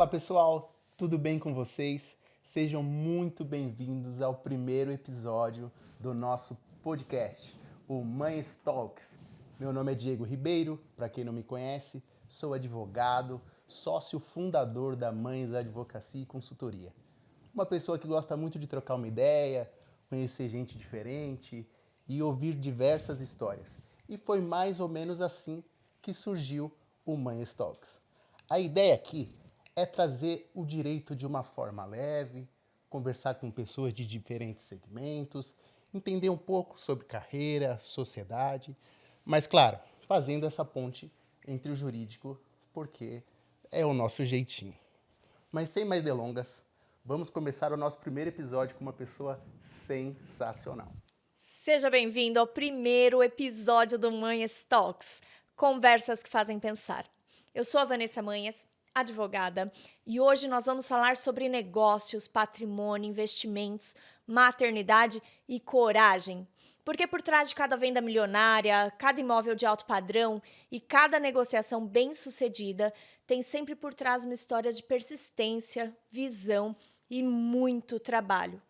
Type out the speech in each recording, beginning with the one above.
Fala pessoal, tudo bem com vocês? Sejam muito bem-vindos ao primeiro episódio do nosso podcast, o Mães Talks. Meu nome é Diego Ribeiro, para quem não me conhece, sou advogado, sócio fundador da Mães Advocacia e Consultoria. Uma pessoa que gosta muito de trocar uma ideia, conhecer gente diferente e ouvir diversas histórias. E foi mais ou menos assim que surgiu o Mães Talks. A ideia aqui é trazer o direito de uma forma leve, conversar com pessoas de diferentes segmentos, entender um pouco sobre carreira, sociedade, mas, claro, fazendo essa ponte entre o jurídico, porque é o nosso jeitinho. Mas sem mais delongas, vamos começar o nosso primeiro episódio com uma pessoa sensacional. Seja bem-vindo ao primeiro episódio do Manhas Talks, conversas que fazem pensar. Eu sou a Vanessa Manhas, advogada, e hoje nós vamos falar sobre negócios, patrimônio, investimentos, maternidade e coragem. Porque por trás de cada venda milionária, cada imóvel de alto padrão e cada negociação bem-sucedida, tem sempre por trás uma história de persistência, visão e muito trabalho.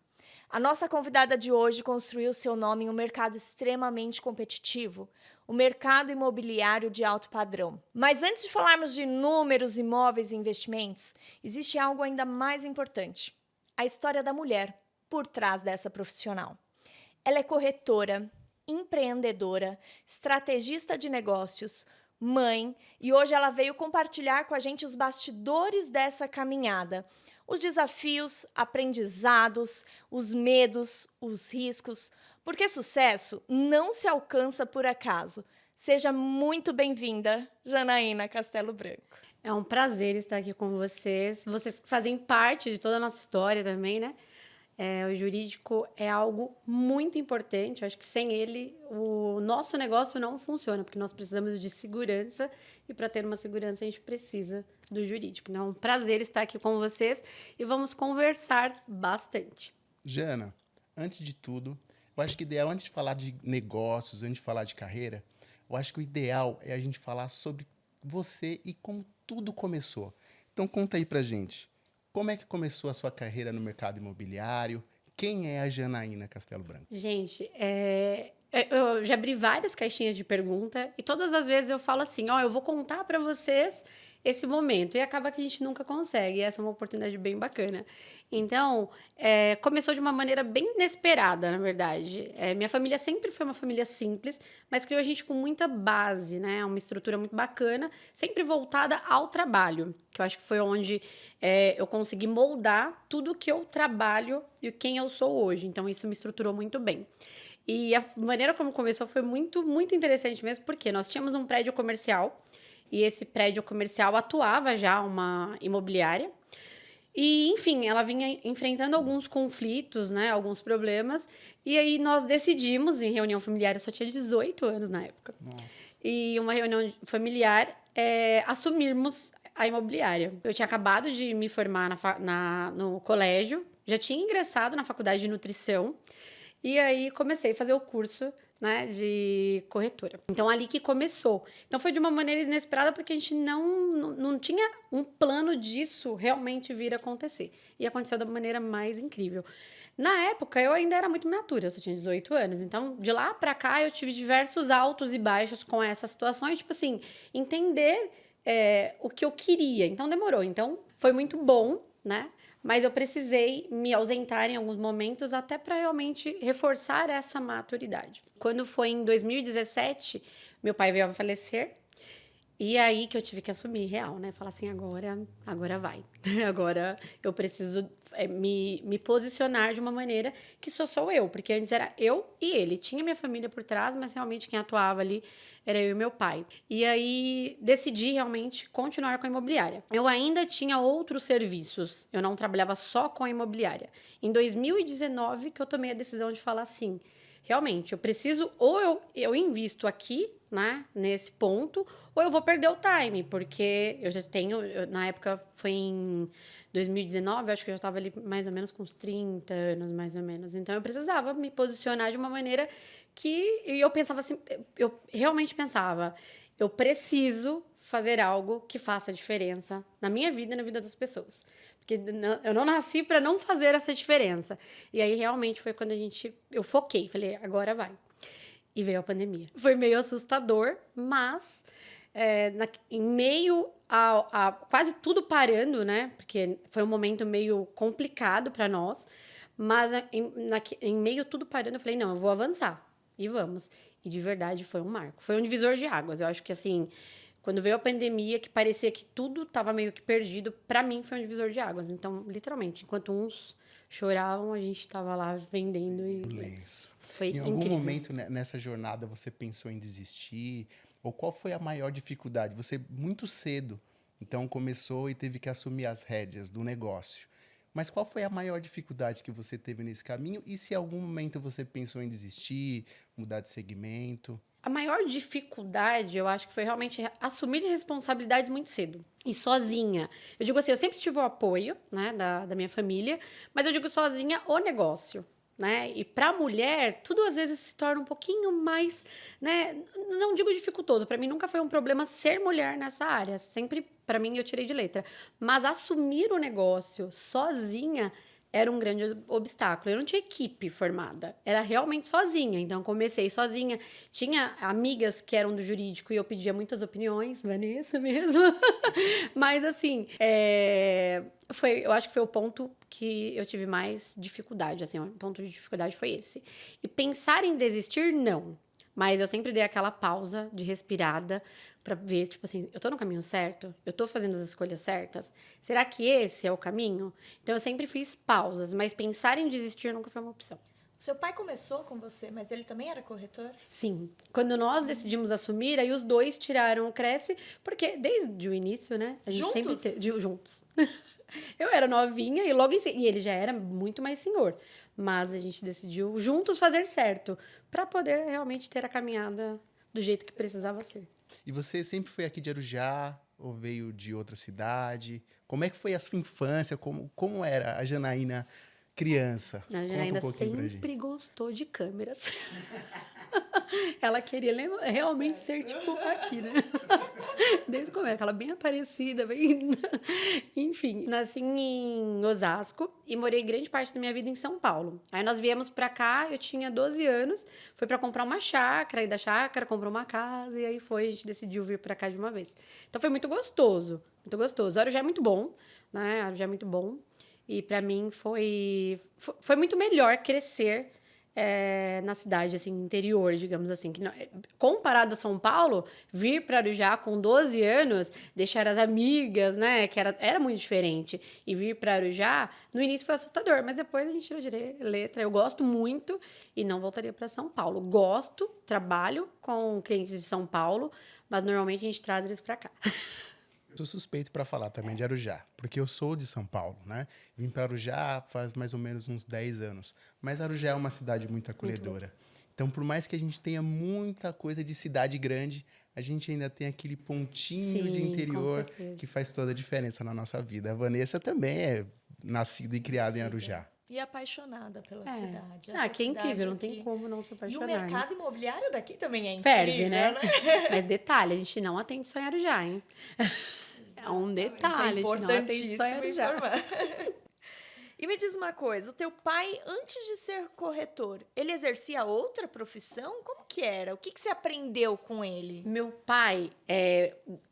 A nossa convidada de hoje construiu seu nome em um mercado extremamente competitivo, o mercado imobiliário de alto padrão. Mas antes de falarmos de números, imóveis e investimentos, existe algo ainda mais importante: a história da mulher por trás dessa profissional. Ela é corretora, empreendedora, estrategista de negócios, mãe, e hoje ela veio compartilhar com a gente os bastidores dessa caminhada. Os desafios, aprendizados, os medos, os riscos, porque sucesso não se alcança por acaso. Seja muito bem-vinda, Janaína Castelo Branco. É um prazer estar aqui com vocês. Vocês que fazem parte de toda a nossa história também, né? O jurídico é algo muito importante. Eu acho que sem ele, o nosso negócio não funciona, porque nós precisamos de segurança e para ter uma segurança a gente precisa do jurídico. Então, é um prazer estar aqui com vocês e vamos conversar bastante. Jana, antes de tudo, eu acho que o ideal, antes de falar de negócios, antes de falar de carreira, eu acho que o ideal é a gente falar sobre você e como tudo começou. Então, conta aí pra gente. Como é que começou a sua carreira no mercado imobiliário? Quem é a Janaína Castelo Branco? Gente, eu já abri várias caixinhas de pergunta e todas as vezes eu falo assim, eu vou contar para vocês esse momento. E acaba que a gente nunca consegue. E essa é uma oportunidade bem bacana. Então, começou de uma maneira bem inesperada, na verdade. Minha família sempre foi uma família simples, mas criou a gente com muita base, né? Uma estrutura muito bacana, sempre voltada ao trabalho, que eu acho que foi onde eu consegui moldar tudo que eu trabalho e quem eu sou hoje. Então, isso me estruturou muito bem. E a maneira como começou foi muito, muito interessante mesmo, porque nós tínhamos um prédio comercial, e esse prédio comercial atuava já uma imobiliária. E, enfim, ela vinha enfrentando alguns conflitos, né, alguns problemas. E aí nós decidimos, em reunião familiar, eu só tinha 18 anos na época. Nossa. E uma reunião familiar, assumirmos a imobiliária. Eu tinha acabado de me formar no colégio, já tinha ingressado na faculdade de nutrição. E aí comecei a fazer o curso, né, de corretora. Então, ali que começou. Então, foi de uma maneira inesperada, porque a gente não tinha um plano disso realmente vir a acontecer. E aconteceu da maneira mais incrível. Na época, eu ainda era muito imatura, eu só tinha 18 anos. Então, de lá pra cá, eu tive diversos altos e baixos com essas situações. Tipo assim, entender o que eu queria. Então, demorou. Então, foi muito bom, né? Mas eu precisei me ausentar em alguns momentos até para realmente reforçar essa maturidade. Quando foi em 2017, meu pai veio a falecer. E aí que eu tive que assumir real, né? Falar assim, agora vai. Agora eu preciso me posicionar de uma maneira que sou eu. Porque antes era eu e ele. Tinha minha família por trás, mas realmente quem atuava ali era eu e meu pai. E aí decidi realmente continuar com a imobiliária. Eu ainda tinha outros serviços. Eu não trabalhava só com a imobiliária. Em 2019 que eu tomei a decisão de falar assim, realmente, eu preciso, ou eu invisto aqui, né, nesse ponto, ou eu vou perder o time, porque eu já tenho, na época foi em 2019, acho que eu já estava ali mais ou menos com uns 30 anos, mais ou menos. Então, eu precisava me posicionar de uma maneira que eu pensava assim, eu realmente pensava, eu preciso fazer algo que faça diferença na minha vida e na vida das pessoas. Porque eu não nasci para não fazer essa diferença. E aí, realmente, foi quando eu foquei. Falei, agora vai. E veio a pandemia. Foi meio assustador, mas em meio a quase tudo parando, né? Porque foi um momento meio complicado para nós. Mas em meio a tudo parando, eu falei, não, eu vou avançar. E vamos. E de verdade foi um marco. Foi um divisor de águas. Eu acho que assim, quando veio a pandemia, que parecia que tudo estava meio que perdido, para mim foi um divisor de águas. Então, literalmente, enquanto uns choravam, a gente estava lá vendendo e Isso. foi Em incrível. algum momento nessa jornada você pensou em desistir? Ou qual foi a maior dificuldade? Você muito cedo, então começou e teve que assumir as rédeas do negócio. Mas qual foi a maior dificuldade que você teve nesse caminho? E se em algum momento você pensou em desistir, mudar de segmento? A maior dificuldade, eu acho que foi realmente assumir responsabilidades muito cedo. E sozinha. Eu digo assim, eu sempre tive o apoio, né, da minha família, mas eu digo sozinha o negócio, né? E para mulher, tudo às vezes se torna um pouquinho mais, né? Não digo dificultoso, para mim nunca foi um problema ser mulher nessa área. Sempre, para mim, eu tirei de letra. Mas assumir o negócio sozinha era um grande obstáculo. Eu não tinha equipe formada, era realmente sozinha. Então, comecei sozinha. Tinha amigas que eram do jurídico e eu pedia muitas opiniões, Vanessa mesmo. Mas, assim, eu acho que foi o ponto que eu tive mais dificuldade. Assim, o ponto de dificuldade foi esse. E pensar em desistir, não. Mas eu sempre dei aquela pausa de respirada pra ver, tipo assim, eu tô no caminho certo? Eu tô fazendo as escolhas certas? Será que esse é o caminho? Então, eu sempre fiz pausas, mas pensar em desistir nunca foi uma opção. Seu pai começou com você, mas ele também era corretor? Sim. Quando nós decidimos assumir, aí os dois tiraram o Cresce, porque desde o início, né? A gente Juntos? sempre juntos. Eu era novinha e e ele já era muito mais senhor. Mas a gente decidiu juntos fazer certo, para poder realmente ter a caminhada do jeito que precisava ser. E você sempre foi aqui de Arujá ou veio de outra cidade? Como é que foi a sua infância? Como era a Janaína criança? A Conta Janaína um pouquinho pra gente. sempre gostou de câmeras. Ela queria realmente ser, tipo, aqui, né? Desde o começo, ela bem aparecida, bem... Enfim, nasci em Osasco e morei grande parte da minha vida em São Paulo. Aí nós viemos pra cá, eu tinha 12 anos, fui pra comprar uma chácara, e da chácara comprou uma casa, e aí a gente decidiu vir pra cá de uma vez. Então foi muito gostoso, muito gostoso. Arujá é muito bom, né? Arujá é muito bom. E pra mim foi muito melhor crescer na cidade, assim, interior, digamos assim. Que comparado a São Paulo, vir para Arujá com 12 anos, deixar as amigas, né? Que era muito diferente. E vir para Arujá, no início foi assustador, mas depois a gente tirou de letra. Eu gosto muito e não voltaria para São Paulo. Gosto, trabalho com clientes de São Paulo, mas normalmente a gente traz eles para cá. Sou suspeito para falar também de Arujá, porque eu sou de São Paulo, né? Vim para Arujá faz mais ou menos uns 10 anos. Mas Arujá é uma cidade muito acolhedora. Então, por mais que a gente tenha muita coisa de cidade grande, a gente ainda tem aquele pontinho de interior que faz toda a diferença na nossa vida. A Vanessa também é nascida e criada em Arujá. E apaixonada pela cidade. Que é incrível, não tem como não se apaixonar. E o mercado imobiliário daqui também é incrível, ferve, né? Mas detalhe, a gente não atende só em Arujá, hein? É um detalhe, é importantíssimo a gente não atende só em Arujá. E me diz uma coisa, o teu pai, antes de ser corretor, ele exercia outra profissão? Como que era? O que você aprendeu com ele? Meu pai,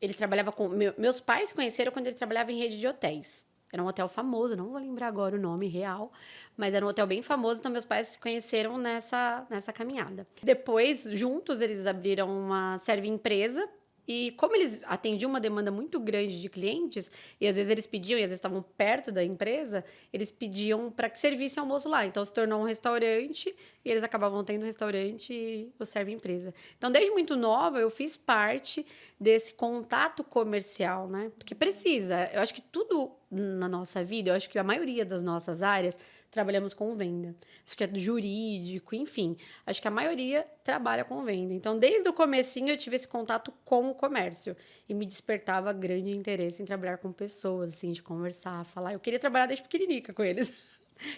ele trabalhava com... Meus pais se conheceram quando ele trabalhava em rede de hotéis. Era um hotel famoso, não vou lembrar agora o nome real, mas era um hotel bem famoso, então meus pais se conheceram nessa caminhada. Depois, juntos, eles abriram uma serve empresa. E como eles atendiam uma demanda muito grande de clientes, e às vezes eles pediam, e às vezes estavam perto da empresa, eles pediam para que servisse almoço lá. Então, se tornou um restaurante, e eles acabavam tendo restaurante e o serve empresa. Então, desde muito nova, eu fiz parte desse contato comercial, né? Porque precisa. Eu acho que tudo na nossa vida, eu acho que a maioria das nossas áreas, trabalhamos com venda. Acho que é jurídico, enfim. Acho que a maioria trabalha com venda. Então, desde o comecinho, eu tive esse contato com o comércio. E me despertava grande interesse em trabalhar com pessoas, assim, de conversar, falar. Eu queria trabalhar desde pequeninica com eles.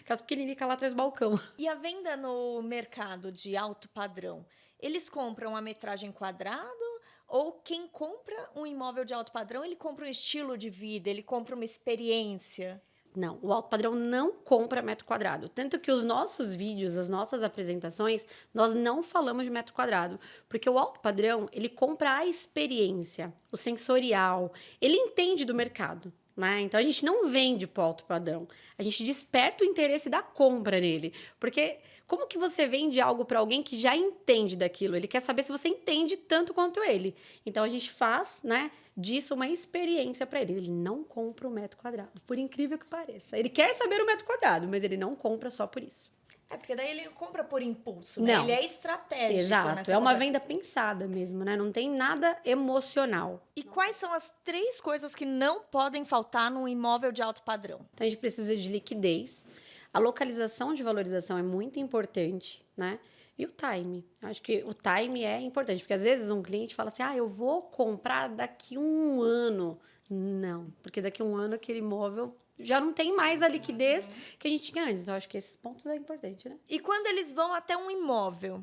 Aquelas pequeninicas lá atrás do balcão. E a venda no mercado de alto padrão? Eles compram a metragem quadrado Ou quem compra um imóvel de alto padrão, ele compra um estilo de vida, ele compra uma experiência. Não, o alto padrão não compra metro quadrado. Tanto que os nossos vídeos, as nossas apresentações, nós não falamos de metro quadrado. Porque o alto padrão, ele compra a experiência, o sensorial. Ele entende do mercado, né? Então, a gente não vende para o alto padrão. A gente desperta o interesse da compra nele. Porque como que você vende algo para alguém que já entende daquilo? Ele quer saber se você entende tanto quanto ele. Então, a gente faz, né, disso uma experiência para ele. Ele não compra o metro quadrado, por incrível que pareça. Ele quer saber o metro quadrado, mas ele não compra só por isso. Porque daí ele não compra por impulso, né? Não. Ele é estratégico. Exato, é uma venda pensada mesmo, né? Não tem nada emocional. E quais são as 3 coisas que não podem faltar num imóvel de alto padrão? Então, a gente precisa de liquidez. A localização de valorização é muito importante, né? E o time. Eu acho que o time é importante, porque às vezes um cliente fala assim, eu vou comprar daqui 1 ano. Não, porque daqui 1 ano aquele imóvel já não tem mais a liquidez que a gente tinha antes. Então, eu acho que esses pontos é importante, né? E quando eles vão até um imóvel,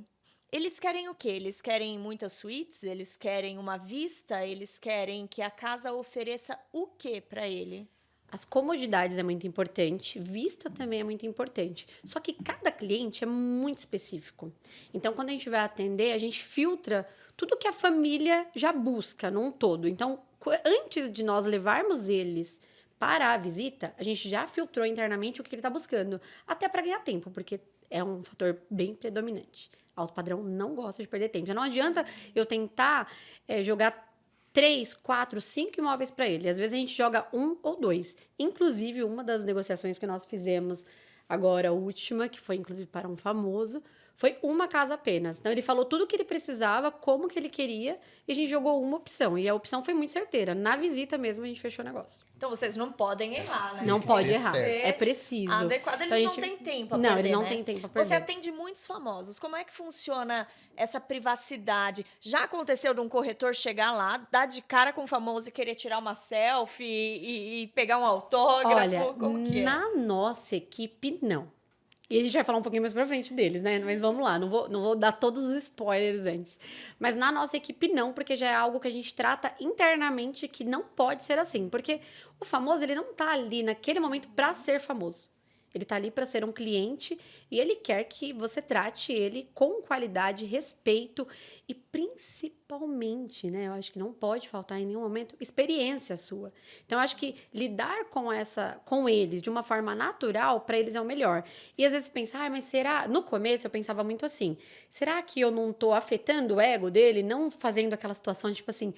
eles querem o quê? Eles querem muitas suítes? Eles querem uma vista? Eles querem que a casa ofereça o quê para ele? As comodidades é muito importante, vista também é muito importante. Só que cada cliente é muito específico. Então, quando a gente vai atender, a gente filtra tudo que a família já busca num todo. Então, antes de nós levarmos eles para a visita, a gente já filtrou internamente o que ele está buscando. Até para ganhar tempo, porque é um fator bem predominante. Alto padrão não gosta de perder tempo. Já não adianta eu tentar jogar 3, 4, 5 imóveis para ele. Às vezes a gente joga 1 ou 2. Inclusive, uma das negociações que nós fizemos agora, a última, que foi inclusive para um famoso, foi uma casa apenas. Então, ele falou tudo o que ele precisava, como que ele queria, e a gente jogou uma opção. E a opção foi muito certeira. Na visita mesmo, a gente fechou o negócio. Então, vocês não podem errar, né? Não pode ser errar. certo. É preciso. Adequado, eles Então, não têm tempo a Não, perder, eles não né? têm tempo a perder. Você atende muitos famosos. Como é que funciona essa privacidade? Já aconteceu de um corretor chegar lá, dar de cara com o famoso e querer tirar uma selfie e pegar um autógrafo? Olha, Como que é? na nossa equipe, não. E a gente vai falar um pouquinho mais pra frente deles, né? Mas vamos lá, não vou dar todos os spoilers antes. Mas na nossa equipe, não, porque já é algo que a gente trata internamente que não pode ser assim. Porque o famoso, ele não tá ali naquele momento pra ser famoso. Ele tá ali para ser um cliente e ele quer que você trate ele com qualidade, respeito e principalmente, né? Eu acho que não pode faltar em nenhum momento experiência sua. Então, eu acho que lidar com eles de uma forma natural, para eles é o melhor. E às vezes você pensa, mas será? No começo eu pensava muito assim, será que eu não tô afetando o ego dele, não fazendo aquela situação de tipo assim,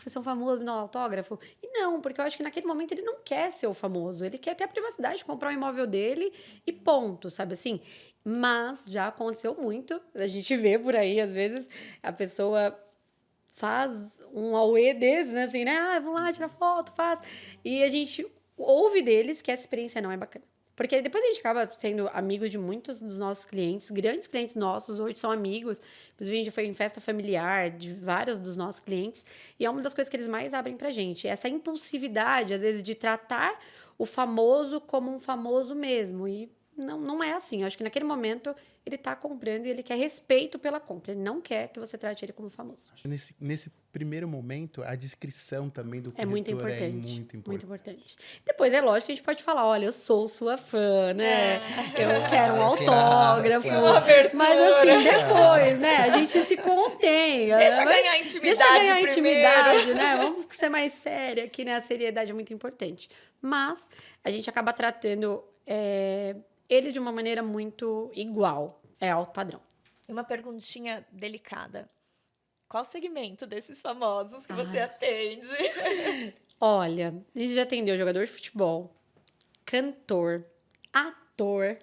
você é um famoso, me dá um autógrafo? E não, porque eu acho que naquele momento ele não quer ser o famoso, ele quer ter a privacidade de comprar um imóvel dele e ponto, sabe assim? Mas já aconteceu muito, a gente vê por aí, às vezes, a pessoa faz um auê desses, né? Assim, né? Vamos lá, tirar foto, faz. E a gente ouve deles que essa experiência não é bacana. Porque depois a gente acaba sendo amigos de muitos dos nossos clientes, grandes clientes nossos, hoje são amigos. Inclusive, a gente foi em festa familiar de vários dos nossos clientes. E é uma das coisas que eles mais abrem pra gente. Essa impulsividade, às vezes, de tratar o famoso como um famoso mesmo. E não é assim. Eu acho que naquele momento ele tá comprando e ele quer respeito pela compra. Ele não quer que você trate ele como famoso. Nesse primeiro momento, a descrição também do É muito corretor importante. é muito importante. Muito importante. Depois, é lógico que a gente pode falar, olha, eu sou sua fã, né? Eu quero um autógrafo. Claro. Mas assim, depois, né? A gente se contém. Deixa Mas ganhar intimidade Deixa ganhar primeiro. intimidade, né? Vamos ser mais séria aqui, né? A seriedade é muito importante. Mas a gente acaba tratando eles de uma maneira muito igual. É alto padrão. E uma perguntinha delicada. Qual o segmento desses famosos que você Ai, atende? Olha, a gente já atendeu jogador de futebol, cantor, ator,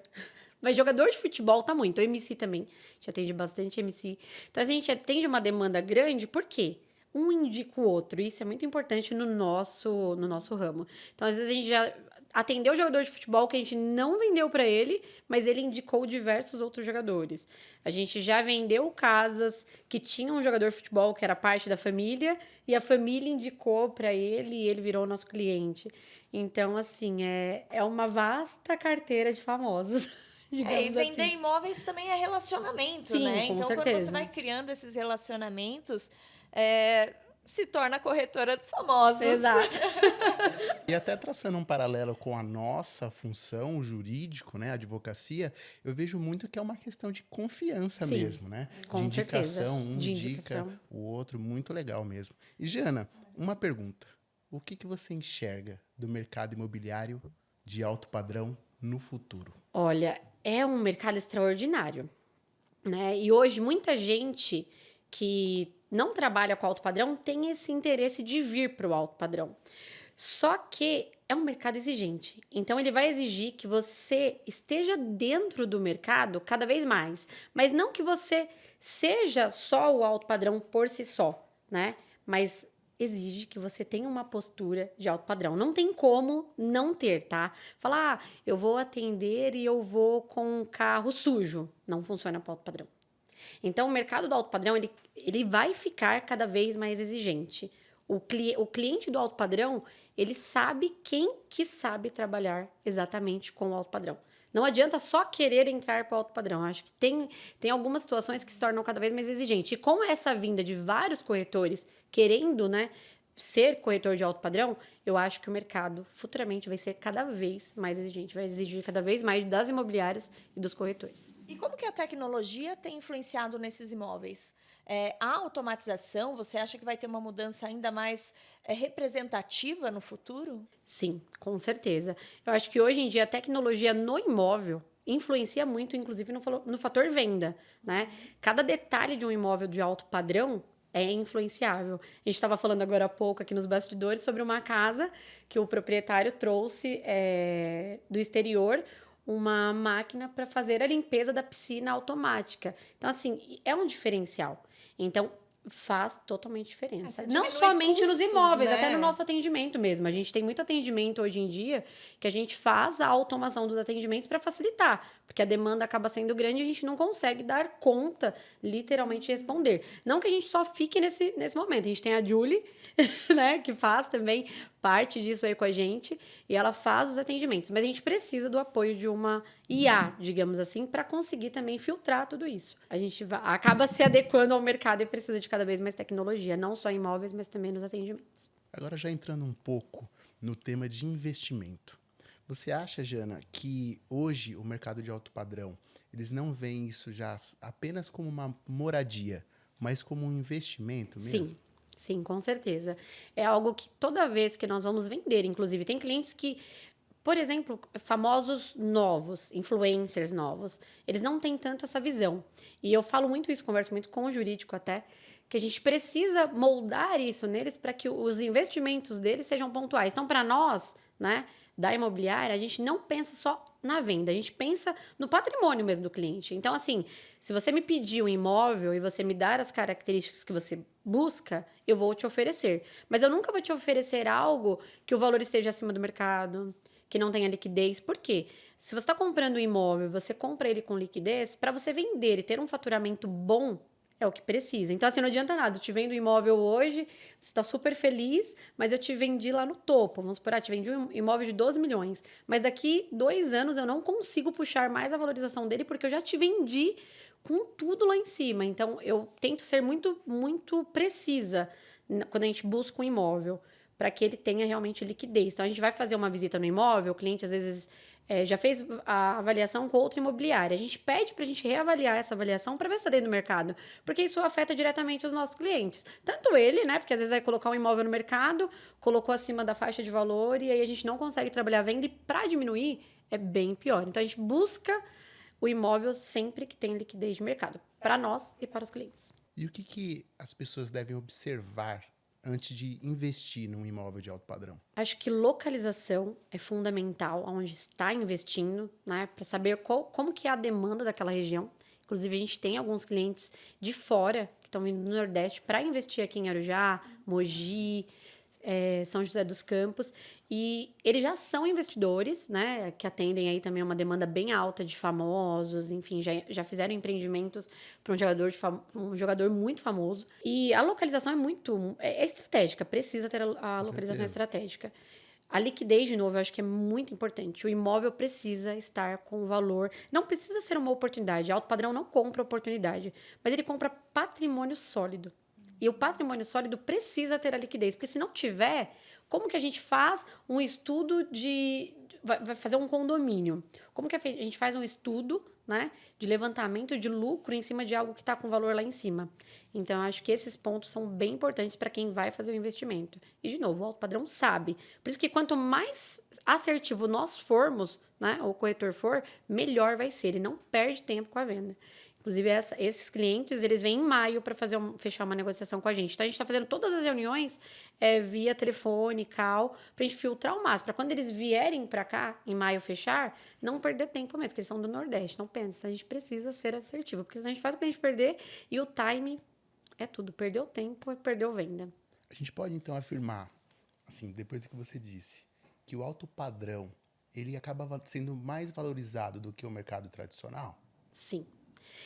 mas jogador de futebol tá muito, MC também, já atende bastante MC. Então, a gente atende uma demanda grande, por quê? Um indica o outro, isso é muito importante no nosso ramo. Então, às vezes a gente já atendeu o jogador de futebol que a gente não vendeu para ele, mas ele indicou diversos outros jogadores. A gente já vendeu casas que tinham um jogador de futebol que era parte da família e a família indicou para ele e ele virou nosso cliente. Então, assim, é uma vasta carteira de famosos. E vender imóveis também é relacionamento, Sim, né? com Então, quando certeza. você vai criando esses relacionamentos, se torna a corretora dos famosos. Exato. E até traçando um paralelo com a nossa função, o jurídico, né, a advocacia, eu vejo muito que é uma questão de confiança Sim, mesmo, né? com De indicação, certeza. um De indica indicação. o outro, muito legal mesmo. E Jana, uma pergunta. O que você enxerga do mercado imobiliário de alto padrão no futuro? Olha, é um mercado extraordinário, né? E hoje muita gente que não trabalha com alto padrão tem esse interesse de vir para o alto padrão. Só que é um mercado exigente. Então ele vai exigir que você esteja dentro do mercado cada vez mais, mas não que você seja só o alto padrão por si só, né? Mas exige que você tenha uma postura de alto padrão. Não tem como não ter, tá? Falar, eu vou atender e eu vou com um carro sujo. Não funciona para alto padrão. Então, o mercado do alto padrão, ele vai ficar cada vez mais exigente. O cliente do alto padrão, ele sabe quem que sabe trabalhar exatamente com o alto padrão. Não adianta só querer entrar para o alto padrão. Acho que tem algumas situações que se tornam cada vez mais exigentes. E com essa vinda de vários corretores querendo, né, ser corretor de alto padrão, eu acho que o mercado futuramente vai ser cada vez mais exigente, vai exigir cada vez mais das imobiliárias e dos corretores. E como que a tecnologia tem influenciado nesses imóveis? A automatização, você acha que vai ter uma mudança ainda mais representativa no futuro? Sim, com certeza. Eu acho que hoje em dia a tecnologia no imóvel influencia muito, inclusive, no fator venda, né? Cada detalhe de um imóvel de alto padrão é influenciável. A gente estava falando agora há pouco aqui nos bastidores sobre uma casa que o proprietário trouxe do exterior uma máquina para fazer a limpeza da piscina automática. Então, assim, é um diferencial. Então, faz totalmente diferença. Você Não diminui somente nos custos, imóveis, né? até no nosso atendimento mesmo. A gente tem muito atendimento hoje em dia que a gente faz a automação dos atendimentos para facilitar, porque a demanda acaba sendo grande e a gente não consegue dar conta, literalmente, de responder. Não que a gente só fique nesse momento. A gente tem a Julie, né, que faz também parte disso aí com a gente, e ela faz os atendimentos. Mas a gente precisa do apoio de uma IA, digamos assim, para conseguir também filtrar tudo isso. A gente acaba se adequando ao mercado e precisa de cada vez mais tecnologia, não só em imóveis, mas também nos atendimentos. Agora já entrando um pouco no tema de investimento. Você acha, Jana, que hoje o mercado de alto padrão, eles não veem isso já apenas como uma moradia, mas como um investimento mesmo? Sim. Sim, com certeza. É algo que toda vez que nós vamos vender, inclusive, tem clientes que, por exemplo, famosos novos, influencers novos, eles não têm tanto essa visão. E eu falo muito isso, converso muito com o jurídico até, que a gente precisa moldar isso neles para que os investimentos deles sejam pontuais. Então, para nós, né, da imobiliária, a gente não pensa só na venda, a gente pensa no patrimônio mesmo do cliente. Então, assim, se você me pedir um imóvel e você me dar as características que você busca, eu vou te oferecer. Mas eu nunca vou te oferecer algo que o valor esteja acima do mercado, que não tenha liquidez. Por quê? Se você está comprando um imóvel, você compra ele com liquidez, para você vender e ter um faturamento bom, é o que precisa. Então, assim, não adianta nada. Eu te vendo o imóvel hoje, você está super feliz, mas eu te vendi lá no topo. Vamos supor, te vendi um imóvel de 12 milhões. Mas daqui 2 anos eu não consigo puxar mais a valorização dele porque eu já te vendi com tudo lá em cima. Então, eu tento ser muito, muito precisa quando a gente busca um imóvel, para que ele tenha realmente liquidez. Então, a gente vai fazer uma visita no imóvel, o cliente às vezes já fez a avaliação com outra imobiliária. A gente pede para a gente reavaliar essa avaliação para ver se está dentro do mercado, porque isso afeta diretamente os nossos clientes. Tanto ele, né, porque às vezes vai colocar um imóvel no mercado, colocou acima da faixa de valor e aí a gente não consegue trabalhar a venda e para diminuir é bem pior. Então, a gente busca o imóvel sempre que tem liquidez de mercado, para nós e para os clientes. E o que as pessoas devem observar antes de investir num imóvel de alto padrão? Acho que localização é fundamental, onde está investindo, né? Para saber como que é a demanda daquela região. Inclusive, a gente tem alguns clientes de fora que estão vindo do Nordeste para investir aqui em Arujá, Mogi, São José dos Campos. E eles já são investidores, né? Que atendem aí também uma demanda bem alta de famosos, enfim, já fizeram empreendimentos para um jogador muito famoso. E a localização é estratégica, precisa ter a localização estratégica. A liquidez, de novo, eu acho que é muito importante. O imóvel precisa estar com valor. Não precisa ser uma oportunidade. Alto padrão não compra oportunidade, mas ele compra patrimônio sólido. E o patrimônio sólido precisa ter a liquidez, porque se não tiver, como que a gente faz um estudo vai fazer um condomínio? Como que a gente faz um estudo, né, de levantamento de lucro em cima de algo que está com valor lá em cima? Então, eu acho que esses pontos são bem importantes para quem vai fazer o investimento. E, de novo, o alto padrão sabe. Por isso que quanto mais assertivo nós formos, né, o corretor for, melhor vai ser. Ele não perde tempo com a venda. Inclusive, esses clientes, eles vêm em maio para fechar uma negociação com a gente. Então, a gente está fazendo todas as reuniões via telefone, call, para a gente filtrar o máximo. Para quando eles vierem para cá, em maio, fechar, não perder tempo mesmo, porque eles são do Nordeste. Não pensa, a gente precisa ser assertivo, porque senão a gente faz o cliente perder e o time é tudo. Perdeu tempo e perdeu venda. A gente pode, então, afirmar, assim, depois do que você disse, que o alto padrão, ele acaba sendo mais valorizado do que o mercado tradicional? Sim.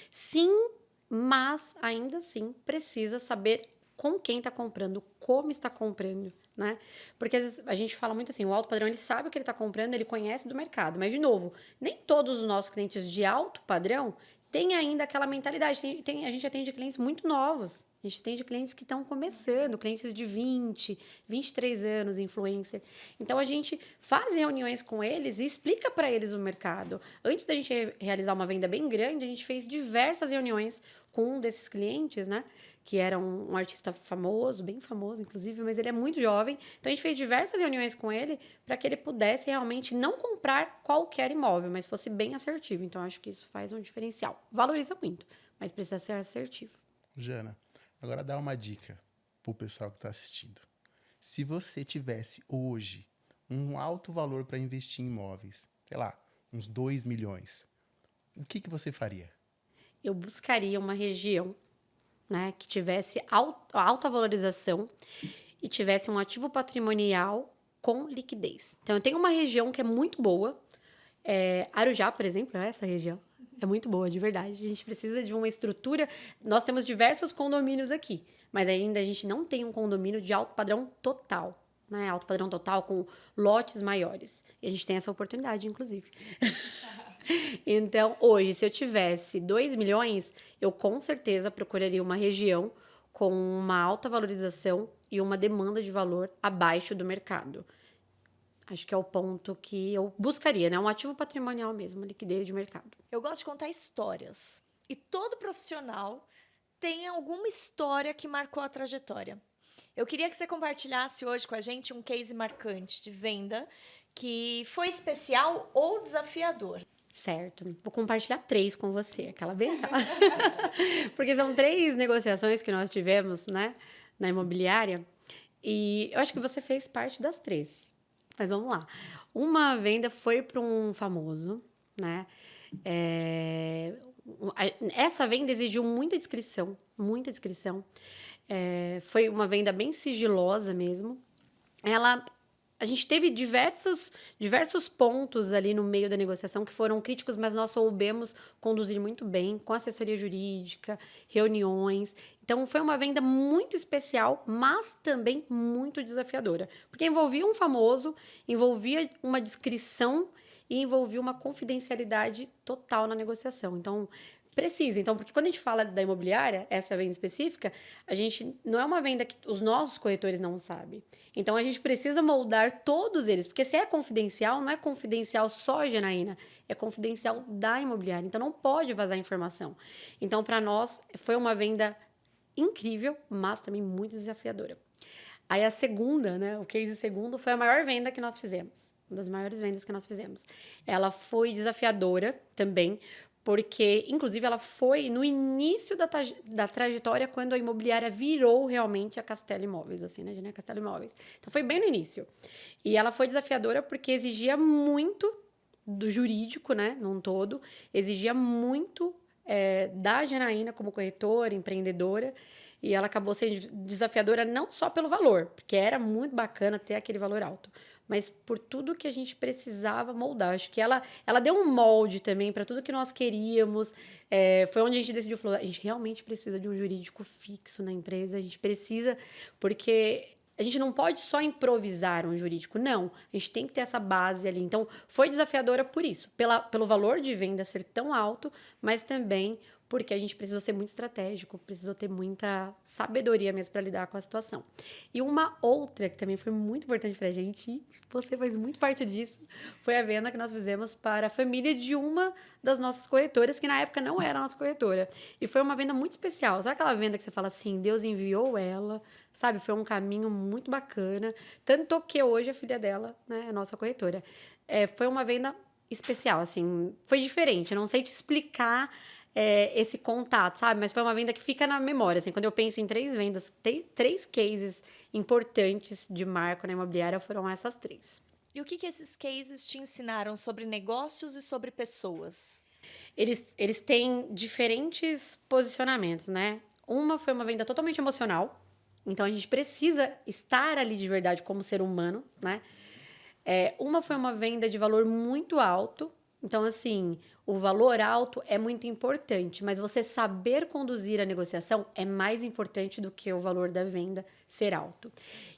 Sim, mas ainda assim precisa saber com quem está comprando, como está comprando, né? Porque às vezes a gente fala muito assim, o alto padrão, ele sabe o que ele está comprando, ele conhece do mercado. Mas, de novo, nem todos os nossos clientes de alto padrão têm ainda aquela mentalidade. A gente atende clientes muito novos. A gente atende clientes que estão começando, clientes de 20, 23 anos, influencer. Então, a gente faz reuniões com eles e explica para eles o mercado. Antes da gente realizar uma venda bem grande, a gente fez diversas reuniões com um desses clientes, né? Que era um artista famoso, bem famoso, inclusive, mas ele é muito jovem. Então, a gente fez diversas reuniões com ele para que ele pudesse realmente não comprar qualquer imóvel, mas fosse bem assertivo. Então, acho que isso faz um diferencial. Valoriza muito, mas precisa ser assertivo. Jana, agora dá uma dica pro pessoal que está assistindo. Se você tivesse hoje um alto valor para investir em imóveis, sei lá, uns 2 milhões, o que você faria? Eu buscaria uma região, né, que tivesse alta valorização e tivesse um ativo patrimonial com liquidez. Então, eu tenho uma região que é muito boa. Arujá, por exemplo, é essa região. É muito boa, de verdade. A gente precisa de uma estrutura. Nós temos diversos condomínios aqui, mas ainda a gente não tem um condomínio de alto padrão total, né? Alto padrão total com lotes maiores. E a gente tem essa oportunidade, inclusive. Então, hoje, se eu tivesse 2 milhões, eu com certeza procuraria uma região com uma alta valorização e uma demanda de valor abaixo do mercado. Acho que é o ponto que eu buscaria, né? Um ativo patrimonial mesmo, liquidez de mercado. Eu gosto de contar histórias. E todo profissional tem alguma história que marcou a trajetória. Eu queria que você compartilhasse hoje com a gente um case marcante de venda que foi especial ou desafiador. Certo. Vou compartilhar 3 com você, aquela bem... Porque são 3 negociações que nós tivemos, né, na imobiliária. E eu acho que você fez parte das 3. Mas vamos lá. Uma venda foi para um famoso, né? Essa venda exigiu muita discrição, muita discrição. Foi uma venda bem sigilosa mesmo. A gente teve diversos pontos ali no meio da negociação que foram críticos, mas nós soubemos conduzir muito bem, com assessoria jurídica, reuniões. Então, foi uma venda muito especial, mas também muito desafiadora. Porque envolvia um famoso, envolvia uma discrição e envolvia uma confidencialidade total na negociação. Então, precisa. Então, porque quando a gente fala da imobiliária, essa venda específica, a gente não é uma venda que os nossos corretores não sabem. Então, a gente precisa moldar todos eles, porque se é confidencial, não é confidencial só a Janaína, é confidencial da imobiliária. Então, não pode vazar informação. Então, para nós, foi uma venda incrível, mas também muito desafiadora. Aí, a segunda, né, o case segundo, foi a maior venda que nós fizemos. Uma das maiores vendas que nós fizemos. Ela foi desafiadora também, porque, inclusive, ela foi no início da trajetória, quando a imobiliária virou realmente a Castelo Imóveis, assim, né, Janine? Castelo Imóveis. Então, foi bem no início. E ela foi desafiadora porque exigia muito do jurídico, né, num todo, exigia muito da Janaína como corretora, empreendedora, e ela acabou sendo desafiadora não só pelo valor, porque era muito bacana ter aquele valor alto, mas por tudo que a gente precisava moldar. Acho que ela deu um molde também para tudo que nós queríamos. Foi onde a gente decidiu, falou, a gente realmente precisa de um jurídico fixo na empresa, a gente precisa, porque a gente não pode só improvisar um jurídico, não. A gente tem que ter essa base ali. Então, foi desafiadora por isso, pelo valor de venda ser tão alto, mas também porque a gente precisou ser muito estratégico, precisou ter muita sabedoria mesmo para lidar com a situação. E uma outra que também foi muito importante para a gente, e você faz muito parte disso, foi a venda que nós fizemos para a família de uma das nossas corretoras, que na época não era a nossa corretora. E foi uma venda muito especial. Sabe aquela venda que você fala assim, Deus enviou ela, sabe? Foi um caminho muito bacana. Tanto que hoje a filha dela, né, é a nossa corretora. Foi uma venda especial, assim, foi diferente. Eu não sei te explicar esse contato, sabe? Mas foi uma venda que fica na memória, assim. Quando eu penso em 3 vendas, três cases importantes de marco na imobiliária, foram essas 3. E o que esses cases te ensinaram sobre negócios e sobre pessoas? Eles têm diferentes posicionamentos, né? Uma foi uma venda totalmente emocional. Então, a gente precisa estar ali de verdade como ser humano, né? Uma foi uma venda de valor muito alto. Então, assim, o valor alto é muito importante, mas você saber conduzir a negociação é mais importante do que o valor da venda ser alto.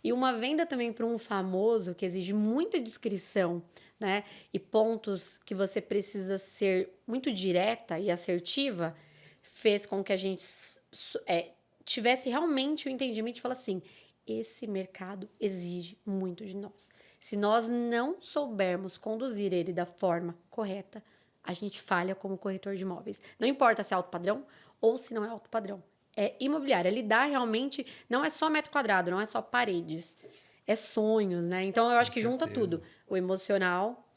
E uma venda também para um famoso que exige muita discrição, né? E pontos que você precisa ser muito direta e assertiva, fez com que a gente tivesse realmente o entendimento de falar assim, esse mercado exige muito de nós. Se nós não soubermos conduzir ele da forma correta, a gente falha como corretor de imóveis. Não importa se é alto padrão ou se não é alto padrão. É imobiliária. Lidar realmente não é só metro quadrado, não é só paredes. É sonhos, né? Então, eu acho que junta tudo. O emocional,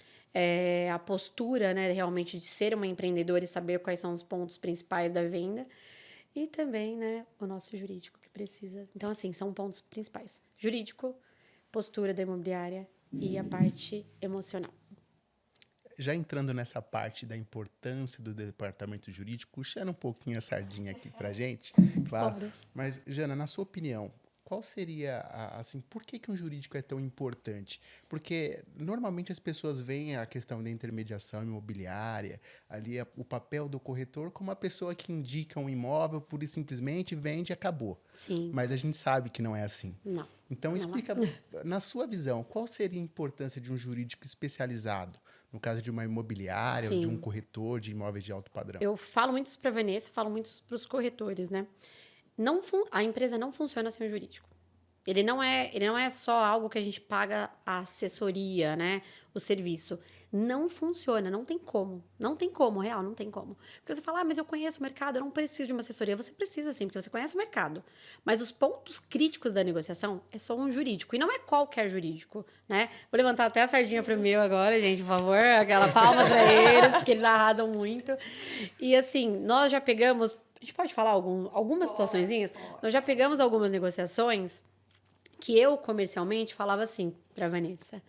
a postura, né? Realmente de ser uma empreendedora e saber quais são os pontos principais da venda. E também, né? O nosso jurídico que precisa. Então, assim, são pontos principais. Jurídico, postura da imobiliária e a parte emocional. Já entrando nessa parte da importância do departamento jurídico, puxando um pouquinho a sardinha aqui pra gente, claro. Mas, Jana, na sua opinião, qual seria, assim, por que um jurídico é tão importante? Porque normalmente as pessoas veem a questão da intermediação imobiliária, ali o papel do corretor como uma pessoa que indica um imóvel, pura e simplesmente vende e acabou. Sim. Mas a gente sabe que não é assim. Não. Então, explica, na sua visão, qual seria a importância de um jurídico especializado? No caso de uma imobiliária, ou de um corretor de imóveis de alto padrão. Eu falo muito isso para a Vanessa, falo muito isso para os corretores, né? A empresa não funciona sem o jurídico. Ele não é só algo que a gente paga a assessoria, né? O serviço. Não funciona, não tem como. Não tem como, real, não tem como. Porque você fala, mas eu conheço o mercado, eu não preciso de uma assessoria. Você precisa sim, porque você conhece o mercado. Mas os pontos críticos da negociação é só um jurídico. E não é qualquer jurídico, né? Vou levantar até a sardinha pro meu agora, gente, por favor. Aquela palma para eles, porque eles arrasam muito. E assim, nós já pegamos... A gente pode falar algumas situaçõezinhas? Nós já pegamos algumas negociações que eu, comercialmente, falava assim para Vanessa,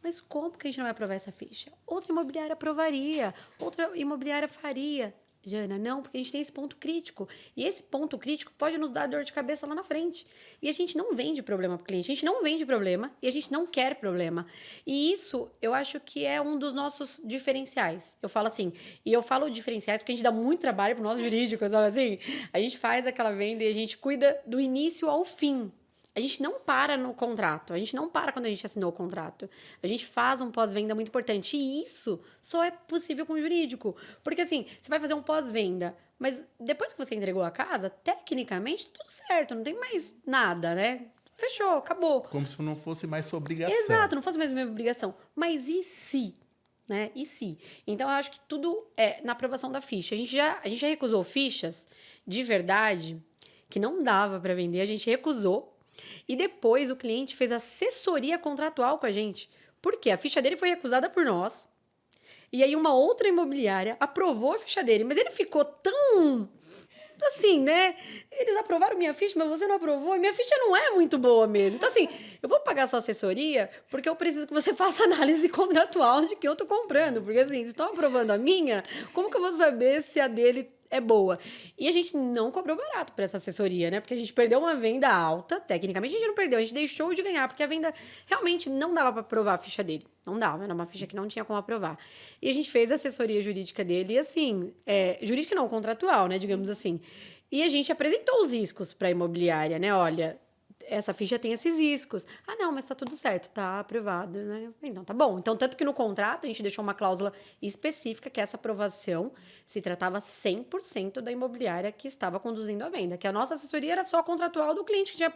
mas como que a gente não vai aprovar essa ficha? Outra imobiliária aprovaria, outra imobiliária faria. Jana, não, porque a gente tem esse ponto crítico. E esse ponto crítico pode nos dar dor de cabeça lá na frente. E a gente não vende problema para o cliente, a gente não vende problema e a gente não quer problema. E isso, eu acho que é um dos nossos diferenciais. Eu falo assim, e eu falo diferenciais porque a gente dá muito trabalho para o nosso jurídico, sabe assim? A gente faz aquela venda e a gente cuida do início ao fim. A gente não para no contrato, a gente não para quando a gente assinou o contrato. A gente faz um pós-venda muito importante. E isso só é possível com o jurídico. Porque assim, você vai fazer um pós-venda, mas depois que você entregou a casa, tecnicamente, tudo certo, não tem mais nada, né? Fechou, acabou. Como se não fosse mais sua obrigação. Exato, não fosse mais minha obrigação. Mas e se? Né? E se? Então, eu acho que tudo é na aprovação da ficha. A gente já recusou fichas de verdade que não dava para vender, a gente recusou. E depois o cliente fez assessoria contratual com a gente. Por quê? A ficha dele foi recusada por nós. E aí uma outra imobiliária aprovou a ficha dele. Mas ele ficou tão... assim, né? Eles aprovaram minha ficha, mas você não aprovou. E minha ficha não é muito boa mesmo. Então, assim, eu vou pagar sua assessoria porque eu preciso que você faça análise contratual de que eu tô comprando. Porque, assim, se estão aprovando a minha, como que eu vou saber se a dele é boa? E a gente não cobrou barato por essa assessoria, né? Porque a gente perdeu uma venda alta. Tecnicamente, a gente não perdeu, a gente deixou de ganhar, porque a venda realmente não dava para aprovar a ficha dele. Não dava, era uma ficha que não tinha como aprovar. E a gente fez a assessoria jurídica dele, e assim, jurídica não, contratual, né? Digamos assim. E a gente apresentou os riscos para a imobiliária, né? Olha, essa ficha tem esses riscos. Ah, não, mas tá tudo certo, tá aprovado, né? Então, tá bom. Então, tanto que no contrato, a gente deixou uma cláusula específica que essa aprovação se tratava 100% da imobiliária que estava conduzindo a venda, que a nossa assessoria era só contratual do cliente que tinha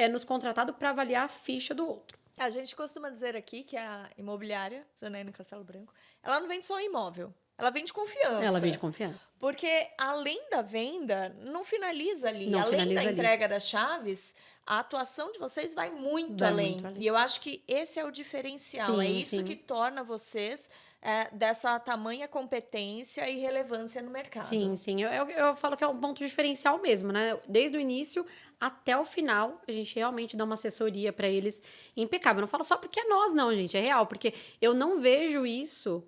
nos contratado para avaliar a ficha do outro. A gente costuma dizer aqui que a imobiliária, Janaína Castelo Branco, ela não vende só imóvel, ela vende confiança. Ela vende confiança. Porque além da venda, não finaliza ali. Não além finaliza da ali. entrega das chaves, a atuação de vocês vai muito Vai além. muito além. E eu acho que esse é o diferencial. Sim, É isso sim. que torna vocês dessa tamanha competência e relevância no mercado. Sim, sim. Eu falo que é um ponto diferencial mesmo, né? Desde o início até o final, a gente realmente dá uma assessoria para eles impecável. Eu não falo só porque é nós, não, gente. É real, porque eu não vejo isso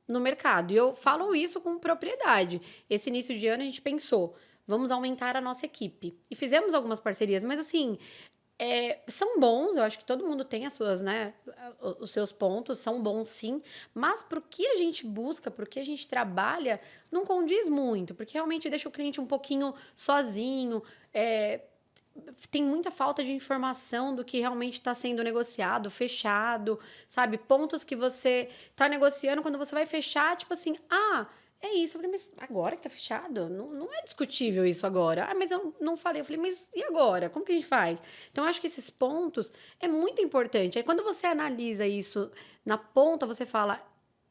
no mercado. E eu falo isso com propriedade. Esse início de ano a gente pensou, vamos aumentar a nossa equipe. E fizemos algumas parcerias, mas assim, são bons, eu acho que todo mundo tem as suas, né, os seus pontos, são bons sim, mas pro que a gente busca, pro que a gente trabalha, não condiz muito, porque realmente deixa o cliente um pouquinho sozinho, tem muita falta de informação do que realmente está sendo negociado, fechado, sabe? Pontos que você está negociando, quando você vai fechar, tipo assim, é isso. Eu falei, mas agora que tá fechado? Não é discutível isso agora. Mas eu não falei. Eu falei, mas e agora? Como que a gente faz? Então, eu acho que esses pontos é muito importante. Aí, quando você analisa isso na ponta, você fala,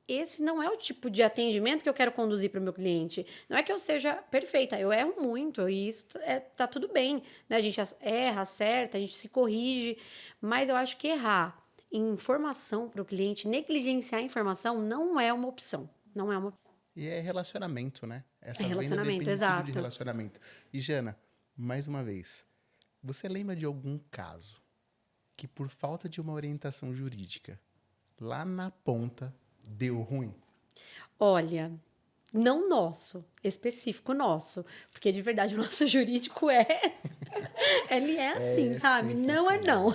esse não é o tipo de atendimento que eu quero conduzir para o meu cliente. Não é que eu seja perfeita, eu erro muito e isso tá tudo bem, né? A gente erra, acerta, a gente se corrige, mas eu acho que errar informação para o cliente, negligenciar a informação não é uma opção. Não é uma opção. E é relacionamento, né? Essa Relacionamento, venda depende exato. tudo de relacionamento. E Jana, mais uma vez, você lembra de algum caso que por falta de uma orientação jurídica, lá na ponta, deu ruim? Olha, não nosso, específico nosso, porque de verdade o nosso jurídico ele é assim, sabe? Não é não.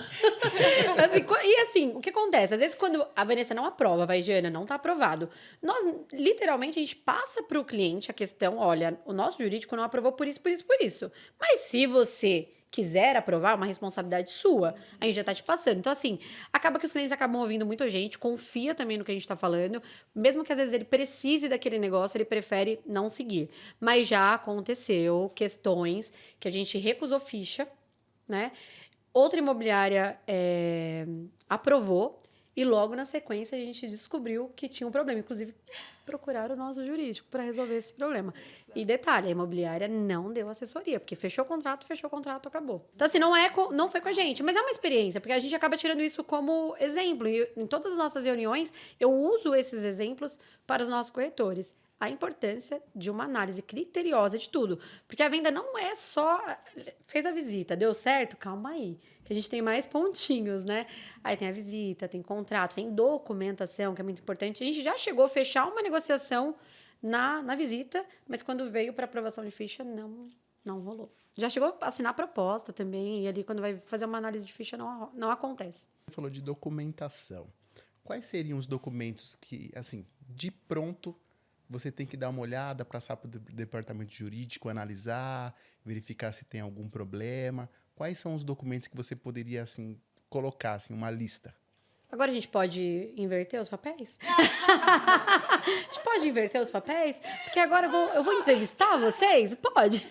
E assim, o que acontece? Às vezes quando a Vanessa não aprova, vai, Jana, não tá aprovado. Nós, literalmente, a gente passa pro cliente a questão, olha, o nosso jurídico não aprovou por isso, por isso, por isso. Mas se você quiser aprovar, uma responsabilidade sua, a gente já tá te passando. Então, assim, acaba que os clientes acabam ouvindo muito a gente, confia também no que a gente tá falando, mesmo que às vezes ele precise daquele negócio, ele prefere não seguir. Mas já aconteceu questões que a gente recusou ficha, né? Outra imobiliária aprovou e logo na sequência a gente descobriu que tinha um problema. Inclusive, procuraram o nosso jurídico para resolver esse problema. E detalhe, a imobiliária não deu assessoria, porque fechou o contrato, acabou. Então, assim, não foi com a gente, mas é uma experiência, porque a gente acaba tirando isso como exemplo. E em todas as nossas reuniões, eu uso esses exemplos para os nossos corretores. A importância de uma análise criteriosa de tudo. Porque a venda não é só... Fez a visita, deu certo? Calma aí, que a gente tem mais pontinhos, né? Aí tem a visita, tem contrato, tem documentação, que é muito importante. A gente já chegou a fechar uma negociação na visita, mas quando veio para aprovação de ficha, não rolou. Já chegou a assinar a proposta também, e ali quando vai fazer uma análise de ficha, não acontece. Você falou de documentação. Quais seriam os documentos que, assim, de pronto, você tem que dar uma olhada, passar para o departamento jurídico, analisar, verificar se tem algum problema? Quais são os documentos que você poderia, assim, colocar, assim, uma lista? Agora a gente pode inverter os papéis? A gente pode inverter os papéis? Porque agora eu vou entrevistar vocês? Pode.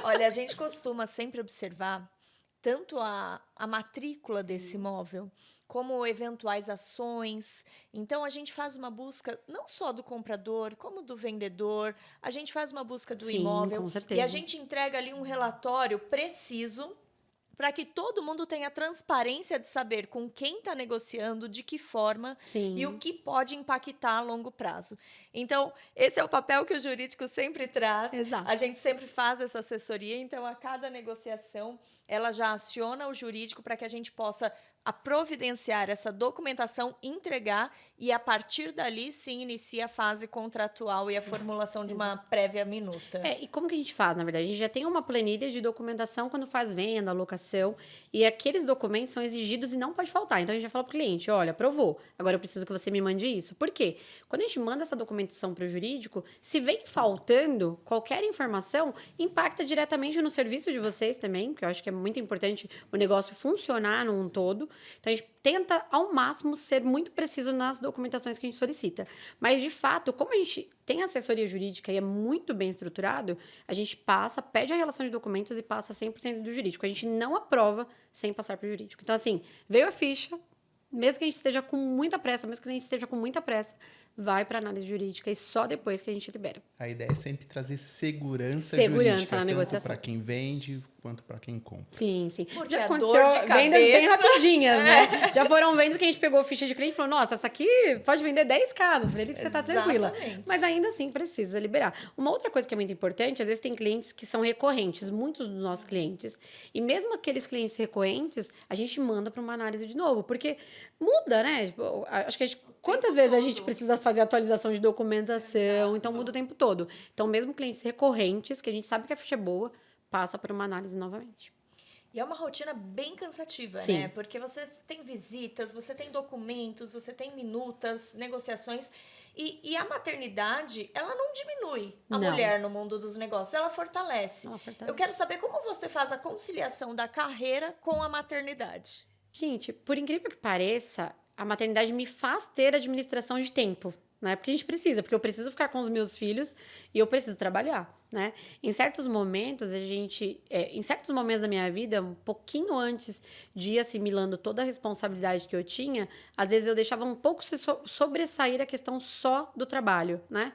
Olha, a gente costuma sempre observar tanto a matrícula desse imóvel, como eventuais ações. Então, a gente faz uma busca não só do comprador, como do vendedor. A gente faz uma busca do imóvel. Com certeza. E a gente entrega ali um relatório preciso para que todo mundo tenha transparência de saber com quem está negociando, de que forma e o que pode impactar a longo prazo. Então, esse é o papel que o jurídico sempre traz. Exato. A gente sempre faz essa assessoria, então a cada negociação ela já aciona o jurídico para que a gente possa a providenciar essa documentação, entregar e, a partir dali, sim, inicia a fase contratual e a formulação de uma prévia minuta. E como que a gente faz, na verdade? A gente já tem uma planilha de documentação quando faz venda, locação, e aqueles documentos são exigidos e não pode faltar. Então, a gente já fala para o cliente, olha, aprovou, agora eu preciso que você me mande isso. Por quê? Quando a gente manda essa documentação para o jurídico, se vem faltando qualquer informação, impacta diretamente no serviço de vocês também, que eu acho que é muito importante o negócio funcionar num todo. Então, a gente tenta, ao máximo, ser muito preciso nas documentações que a gente solicita. Mas, de fato, como a gente tem assessoria jurídica e é muito bem estruturado, a gente pede a relação de documentos e passa 100% do jurídico. A gente não aprova sem passar para o jurídico. Então, assim, veio a ficha, mesmo que a gente esteja com muita pressa, vai para análise jurídica e só depois que a gente libera. A ideia é sempre trazer segurança na jurídica, tanto negociação. para quem vende quanto para quem compra. Sim. Porque Já a aconteceu dor de vendas bem cabeça- rapidinhas, né? Já foram vendas que a gente pegou ficha de cliente e falou, nossa, essa aqui pode vender 10 casas, para ele que você tá tranquila. Exatamente. Mas ainda assim precisa liberar. Uma outra coisa que é muito importante, às vezes tem clientes que são recorrentes, muitos dos nossos clientes. E mesmo aqueles clientes recorrentes, a gente manda para uma análise de novo, porque muda, né? Tipo, acho que quantas vezes a gente precisa fazer atualização de documentação, então muda o tempo todo. Então, mesmo clientes recorrentes, que a gente sabe que a ficha é boa, passa por uma análise novamente. E é uma rotina bem cansativa, Sim. né? Porque você tem visitas, você tem documentos, você tem minutas, negociações. E a maternidade, ela não diminui a Não. mulher no mundo dos negócios, ela fortalece. Eu quero saber como você faz a conciliação da carreira com a maternidade. Gente, por incrível que pareça, a maternidade me faz ter administração de tempo, né? Porque a gente precisa, porque eu preciso ficar com os meus filhos e eu preciso trabalhar, né? Em certos momentos, em certos momentos da minha vida, um pouquinho antes de ir assimilando toda a responsabilidade que eu tinha, às vezes eu deixava um pouco se sobressair a questão só do trabalho, né?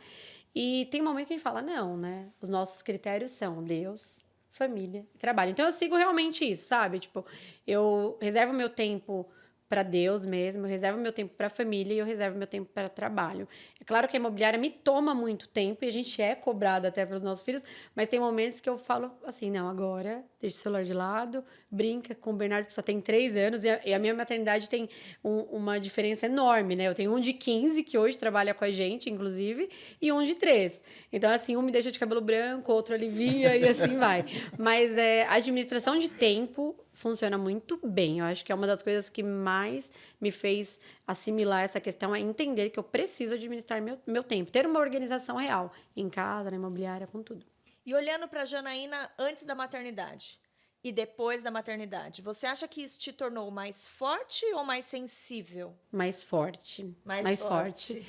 E tem momento que a gente fala, não, né? Os nossos critérios são Deus, família e trabalho. Então, eu sigo realmente isso, sabe? Tipo, eu reservo meu tempo para Deus mesmo, eu reservo meu tempo para a família e eu reservo meu tempo para trabalho. É claro que a imobiliária me toma muito tempo e a gente é cobrado até para os nossos filhos, mas tem momentos que eu falo assim, não, agora deixa o celular de lado, brinca com o Bernardo que só tem 3 anos e a minha maternidade tem uma diferença enorme, né? Eu tenho um de 15 que hoje trabalha com a gente, inclusive, e um de 3. Então, assim, um me deixa de cabelo branco, outro alivia e assim vai. Mas a administração de tempo funciona muito bem. Eu acho que é uma das coisas que mais me fez assimilar essa questão, é entender que eu preciso administrar meu tempo, ter uma organização real em casa, na imobiliária, com tudo. E olhando para a Janaína antes da maternidade e depois da maternidade, você acha que isso te tornou mais forte ou mais sensível? Mais forte. Mais forte.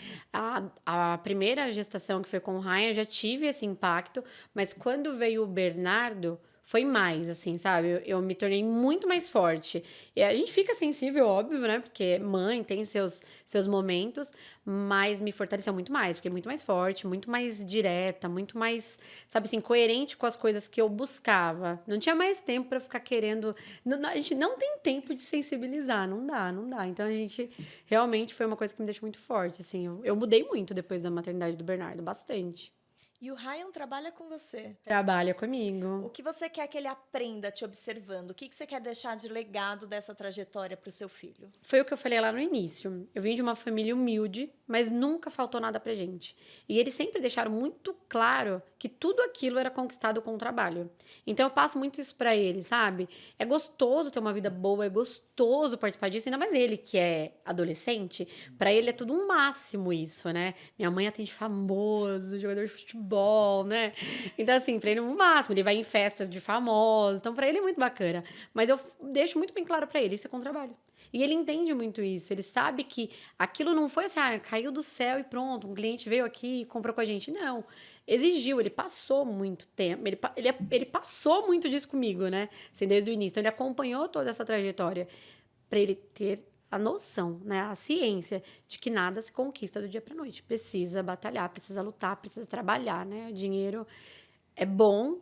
A primeira gestação, que foi com o Ryan, eu já tive esse impacto, mas quando veio o Bernardo, foi mais, assim, sabe? Eu me tornei muito mais forte. E a gente fica sensível, óbvio, né? Porque mãe tem seus momentos, mas me fortaleceu muito mais. Fiquei muito mais forte, muito mais direta, muito mais, sabe assim, coerente com as coisas que eu buscava. Não tinha mais tempo para ficar querendo... a gente não tem tempo de sensibilizar, não dá. Então, a gente realmente foi uma coisa que me deixou muito forte, assim. Eu mudei muito depois da maternidade do Bernardo, bastante. E o Ryan trabalha com você. Trabalha comigo. O que você quer que ele aprenda te observando? O que você quer deixar de legado dessa trajetória para o seu filho? Foi o que eu falei lá no início. Eu vim de uma família humilde, mas nunca faltou nada pra gente. E eles sempre deixaram muito claro que tudo aquilo era conquistado com o trabalho. Então eu passo muito isso pra eles, sabe? É gostoso ter uma vida boa, é gostoso participar disso, ainda mais ele que é adolescente, pra ele é tudo um máximo isso, né? Minha mãe atende famoso, jogador de futebol, né? Então assim, pra ele é um máximo, ele vai em festas de famosos, então pra ele é muito bacana. Mas eu deixo muito bem claro pra ele, isso é com trabalho. E ele entende muito isso, ele sabe que aquilo não foi assim, caiu do céu e pronto, um cliente veio aqui e comprou com a gente. Não, exigiu, ele passou muito tempo, ele passou muito disso comigo, né? Assim, desde o início. Então, ele acompanhou toda essa trajetória para ele ter a noção, né? A ciência de que nada se conquista do dia para noite. Precisa batalhar, precisa lutar, precisa trabalhar, né? O dinheiro é bom,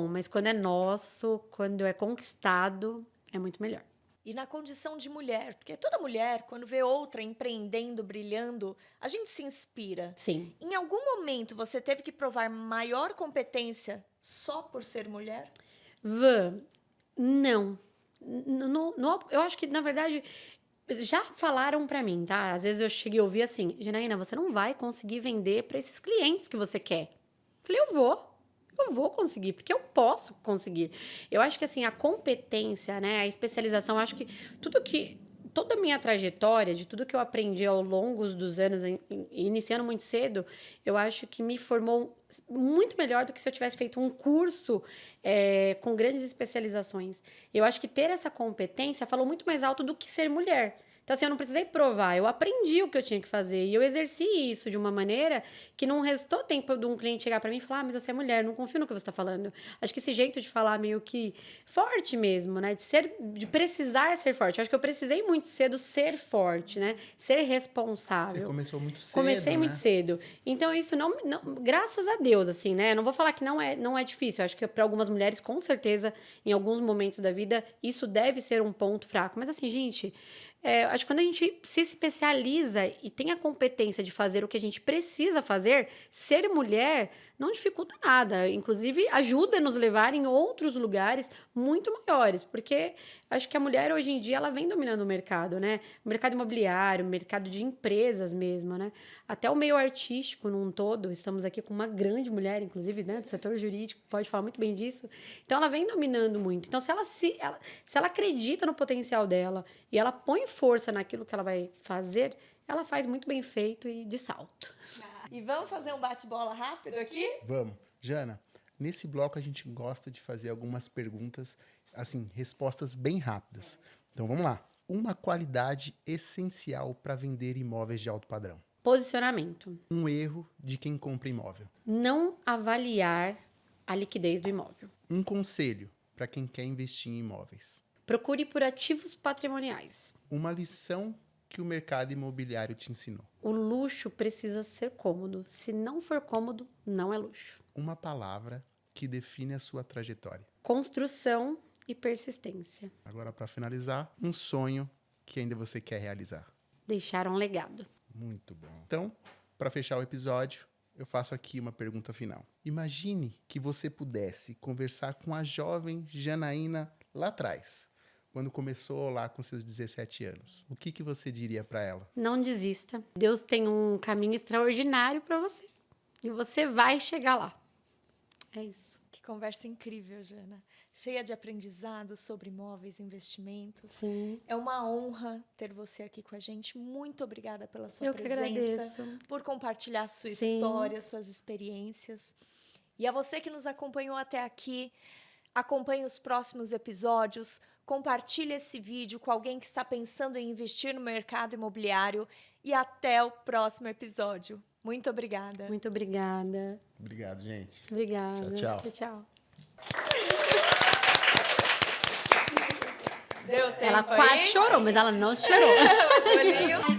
mas quando é nosso, quando é conquistado, é muito melhor. E na condição de mulher, porque toda mulher, quando vê outra empreendendo, brilhando, a gente se inspira. Sim. Em algum momento você teve que provar maior competência só por ser mulher? Van, não. Eu acho que, na verdade, já falaram pra mim, tá? Às vezes eu cheguei a ouvir assim, Janaína, você não vai conseguir vender pra esses clientes que você quer. Falei, eu vou conseguir, porque eu posso conseguir. Eu acho que, assim, a competência, né, a especialização, eu acho que toda a minha trajetória, de tudo que eu aprendi ao longo dos anos, iniciando muito cedo, eu acho que me formou muito melhor do que se eu tivesse feito um curso com grandes especializações. Eu acho que ter essa competência falou muito mais alto do que ser mulher. Então, assim, eu não precisei provar, eu aprendi o que eu tinha que fazer. E eu exerci isso de uma maneira que não restou tempo de um cliente chegar pra mim e falar, mas você é mulher, não confio no que você tá falando. Acho que esse jeito de falar meio que forte mesmo, né? De precisar ser forte. Acho que eu precisei muito cedo ser forte, né? Ser responsável. Você começou muito cedo, Comecei muito né? cedo. Então, isso não... Graças a Deus, assim, né? Não vou falar que não é difícil. Acho que para algumas mulheres, com certeza, em alguns momentos da vida, isso deve ser um ponto fraco. Mas, assim, gente... acho que quando a gente se especializa e tem a competência de fazer o que a gente precisa fazer, ser mulher não dificulta nada. Inclusive, ajuda a nos levar em outros lugares muito maiores. Porque acho que a mulher, hoje em dia, ela vem dominando o mercado, né? O mercado imobiliário, o mercado de empresas mesmo, né? Até o meio artístico num todo. Estamos aqui com uma grande mulher, inclusive, né? Do setor jurídico, pode falar muito bem disso. Então, ela vem dominando muito. Então, se ela acredita no potencial dela e ela põe força naquilo que ela vai fazer, ela faz muito bem feito e de salto. E vamos fazer um bate-bola rápido aqui? Vamos. Jana, nesse bloco a gente gosta de fazer algumas perguntas, assim, respostas bem rápidas. Então, vamos lá. Uma qualidade essencial para vender imóveis de alto padrão. Posicionamento. Um erro de quem compra imóvel. Não avaliar a liquidez do imóvel. Um conselho para quem quer investir em imóveis. Procure por ativos patrimoniais. Uma lição que o mercado imobiliário te ensinou. O luxo precisa ser cômodo. Se não for cômodo, não é luxo. Uma palavra que define a sua trajetória. Construção e persistência. Agora, para finalizar, um sonho que ainda você quer realizar. Deixar um legado. Muito bom. Então, para fechar o episódio, eu faço aqui uma pergunta final. Imagine que você pudesse conversar com a jovem Janaína lá atrás, quando começou lá com seus 17 anos. O que você diria para ela? Não desista. Deus tem um caminho extraordinário para você. E você vai chegar lá. É isso. Que conversa incrível, Jana. Cheia de aprendizado sobre imóveis e investimentos. Sim. É uma honra ter você aqui com a gente. Muito obrigada pela sua Eu que presença. agradeço. Por compartilhar sua Sim. história, suas experiências. E a você que nos acompanhou até aqui, acompanhe os próximos episódios. Compartilhe esse vídeo com alguém que está pensando em investir no mercado imobiliário. E até o próximo episódio. Muito obrigada. Muito obrigada. Obrigado, gente. Obrigada. Tchau, tchau. Tchau. Deu tempo Ela quase aí? chorou, mas ela não chorou. Mas olhinho.